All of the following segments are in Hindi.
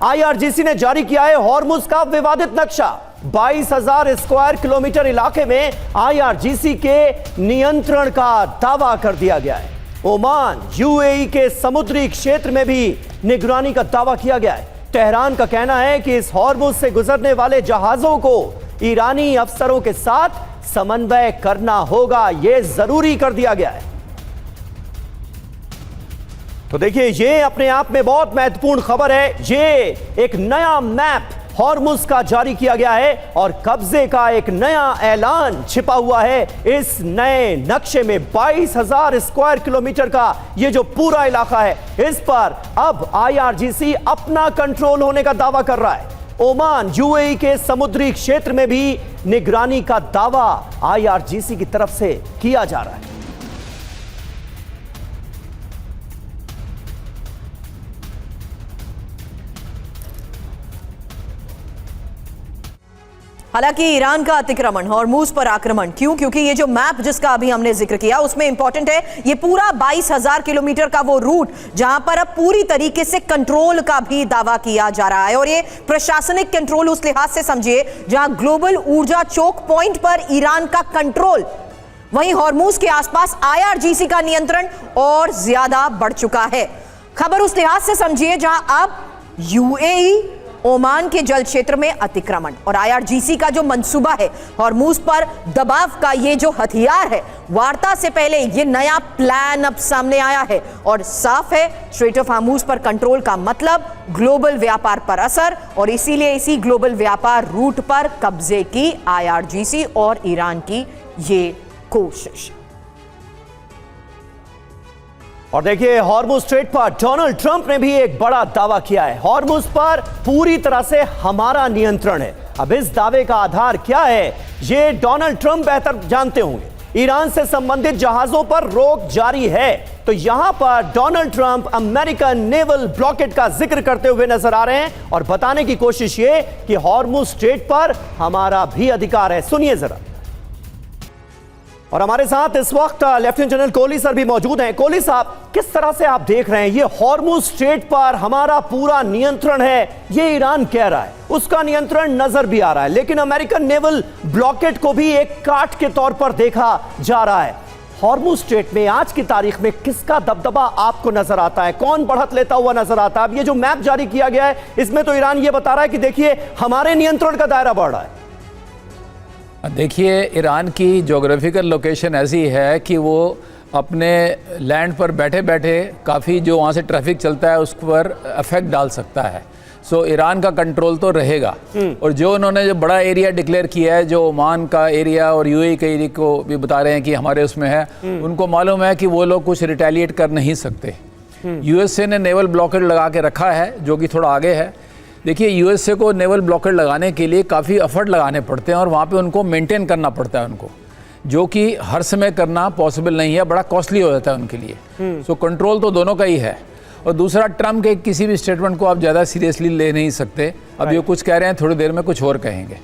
आईआरजीसी ने जारी किया है हॉर्मुज का विवादित नक्शा। 22,000 स्क्वायर किलोमीटर इलाके में आईआरजीसी के नियंत्रण का दावा कर दिया गया है। ओमान, यूएई के समुद्री क्षेत्र में भी निगरानी का दावा किया गया है। तेहरान का कहना है कि इस हॉर्मुज से गुजरने वाले जहाजों को ईरानी अफसरों के साथ समन्वय करना होगा, यह जरूरी कर दिया गया है। तो देखिए, यह अपने आप में बहुत महत्वपूर्ण खबर है। यह एक नया मैप हॉर्मुज का जारी किया गया है और कब्जे का एक नया ऐलान छिपा हुआ है इस नए नक्शे में। 22,000 स्क्वायर किलोमीटर का यह जो पूरा इलाका है, इस पर अब आईआरजीसी अपना कंट्रोल होने का दावा कर रहा है। ओमान, यूएई के समुद्री क्षेत्र में भी निगरानी का दावा आईआरजीसी की तरफ से किया जा रहा है। हालांकि ईरान का अतिक्रमण, हॉर्मुज पर आक्रमण क्यों? क्योंकि ये जो मैप जिसका अभी हमने जिक्र किया उसमें इंपॉर्टेंट है ये पूरा 22,000 किलोमीटर का वो रूट जहां पर अब पूरी तरीके से कंट्रोल का भी दावा किया जा रहा है। और ये प्रशासनिक कंट्रोल उस लिहाज से समझिए जहां ग्लोबल ऊर्जा चोक पॉइंट पर ईरान का कंट्रोल, वहीं हॉर्मुज के आसपास आईआरजीसी का नियंत्रण और ज्यादा बढ़ चुका है। खबर उस लिहाज से समझिए जहां अब यूएई, ओमान के जल क्षेत्र में अतिक्रमण और आईआरजीसी का जो मंसूबा है हॉर्मुज पर दबाव का, ये जो हथियार है, वार्ता से पहले ये नया प्लान अब सामने आया है और साफ है स्ट्रेट ऑफ हॉर्मुज पर कंट्रोल का मतलब ग्लोबल व्यापार पर असर, और इसीलिए इसी ग्लोबल व्यापार रूट पर कब्जे की आईआरजीसी और ईरान की ये कोशिश। और देखिए, हॉर्मुज स्ट्रेट पर डोनाल्ड ट्रंप ने भी एक बड़ा दावा किया है। हॉर्मुज पर पूरी तरह से हमारा नियंत्रण है। अब इस दावे का आधार क्या है, ये डोनाल्ड ट्रंप बेहतर जानते होंगे। ईरान से संबंधित जहाजों पर रोक जारी है, तो यहां पर Donald Trump American naval blockade का जिक्र करते हुए नजर आ रहे हैं और बताने की कोशिश ये कि हॉर्मुज स्ट्रेट पर हमारा भी अधिकार है। सुनिए जरा। और हमारे साथ इस वक्त लेफ्टिनेंट जनरल कोहली सर भी मौजूद हैं। कोहली साहब, किस तरह से आप देख रहे हैं ये हॉर्मुज स्ट्रेट पर हमारा पूरा नियंत्रण है, ये ईरान कह रहा है, उसका नियंत्रण नजर भी आ रहा है, लेकिन अमेरिकन नेवल ब्लॉकेट को भी एक काट के तौर पर देखा जा रहा है। हॉर्मुज स्ट्रेट में आज की तारीख में किसका दबदबा आपको नजर आता है, कौन बढ़त लेता हुआ नजर आता है? अब ये जो मैप जारी किया गया है, इसमें तो ईरान ये बता रहा है कि देखिए हमारे नियंत्रण का दायरा बढ़ रहा है। देखिए, ईरान की ज्योग्राफिकल लोकेशन ऐसी है कि वो अपने लैंड पर बैठे बैठे काफ़ी जो वहाँ से ट्रैफिक चलता है उस पर अफेक्ट डाल सकता है। सो ईरान का कंट्रोल तो रहेगा। और जो उन्होंने जो बड़ा एरिया डिक्लेयर किया है, जो ओमान का एरिया और यूएई के एरिया को भी बता रहे हैं कि हमारे उसमें है, उनको मालूम है कि वो लोग कुछ रिटेलिएट कर नहीं सकते। यूएसए ने नेवल ब्लॉकेड लगा के रखा है जो कि थोड़ा आगे है। देखिए, यूएसए को नेवल ब्लॉकेड लगाने के लिए काफ़ी एफर्ट लगाने पड़ते हैं और वहाँ पे उनको मेंटेन करना पड़ता है उनको, जो कि हर समय करना पॉसिबल नहीं है, बड़ा कॉस्टली हो जाता है उनके लिए। सो कंट्रोल तो दोनों का ही है। और दूसरा, ट्रम्प के किसी भी स्टेटमेंट को आप ज़्यादा सीरियसली ले नहीं सकते। अब ये कुछ कह रहे हैं, थोड़ी देर में कुछ और कहेंगे।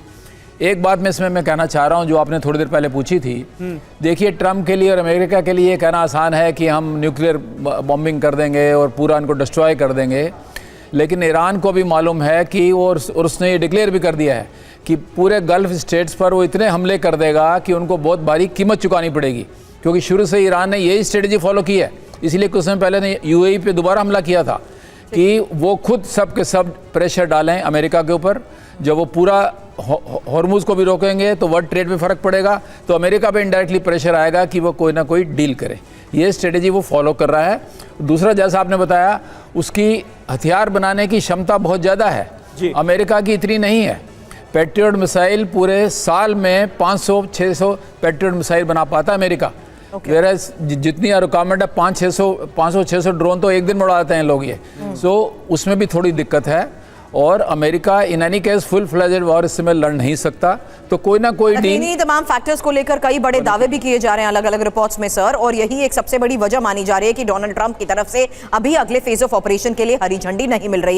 एक बात मैं इसमें कहना चाह रहा हूँ जो आपने थोड़ी देर पहले पूछी थी। देखिए, ट्रम्प के लिए और अमेरिका के लिए कहना आसान है कि हम न्यूक्लियर बॉम्बिंग कर देंगे और पूरा उनको डिस्ट्रॉय कर देंगे, लेकिन ईरान को भी मालूम है कि और उसने ये डिक्लेयर भी कर दिया है कि पूरे गल्फ स्टेट्स पर वो इतने हमले कर देगा कि उनको बहुत भारी कीमत चुकानी पड़ेगी, क्योंकि शुरू से ईरान ने यही स्ट्रेटजी फॉलो की है। इसलिए कुछ समय पहले ने यूएई पे दोबारा हमला किया था कि वो खुद सब के सब प्रेशर डालें अमेरिका के ऊपर। जब वो पूरा हॉर्मुज को भी रोकेंगे तो वर्ल्ड ट्रेड में फ़र्क पड़ेगा, तो अमेरिका पे इनडायरेक्टली प्रेशर आएगा कि वो कोई ना कोई डील करे। ये स्ट्रेटजी वो फॉलो कर रहा है। दूसरा, जैसा आपने बताया, उसकी हथियार बनाने की क्षमता बहुत ज़्यादा है। अमेरिका की इतनी नहीं है। पैट्रियट मिसाइल पूरे साल में 500-600 पैट्रियट मिसाइल बना पाता है अमेरिका। वेरएज़ जितनी रिक्वायरमेंट है 500-600 ड्रोन तो एक दिन में उड़ाते हैं लोग ये। सो उसमें भी थोड़ी दिक्कत है। और America in any case full fledged war इस समय लड़ नहीं सकता, तो कोई ना कोई डील। तमाम फैक्टर्स को लेकर कई बड़े दावे भी किए जा रहे हैं अलग अलग रिपोर्ट्स में सर, और यही एक सबसे बड़ी वजह मानी जा रही है कि डोनाल्ड ट्रंप की तरफ से अभी अगले फेज ऑफ ऑपरेशन के लिए हरी झंडी नहीं मिल रही है।